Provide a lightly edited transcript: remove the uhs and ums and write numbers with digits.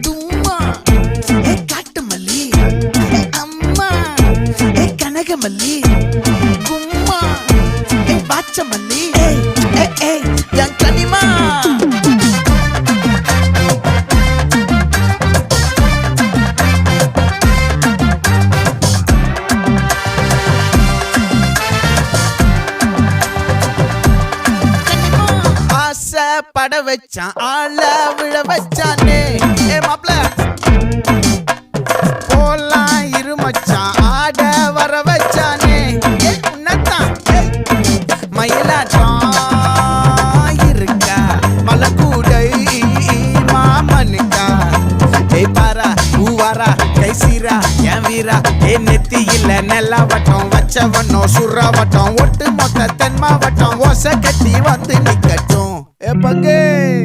தும்மா ஏ காட்டு மல்லி ஏ அம்மா ஏ கனகமல்லி கும்மா ஏ பாச்ச மல்லி ஏ என் கனிமா பட வச்சான் ஆள விழ வச்சானே ஏ மாப்ள போலாம் இருமச்சான் ஆட வர வச்சானே ஏ உன்னத்தான் மயிலாட்டம் இருக்கா மலக்கூடை மாமனுக்கா ஏய் பாரா பூவாரா கைசீரா என் வீரா ஏ நெத்தி இல்ல நெல்லா வட்டம் வச்சவனோ சுறா வட்டம் ஒட்டு மொத்த தென் மாவட்டம் ஓசை கட்டி வந்து நிக்கட்டும். É pra quem?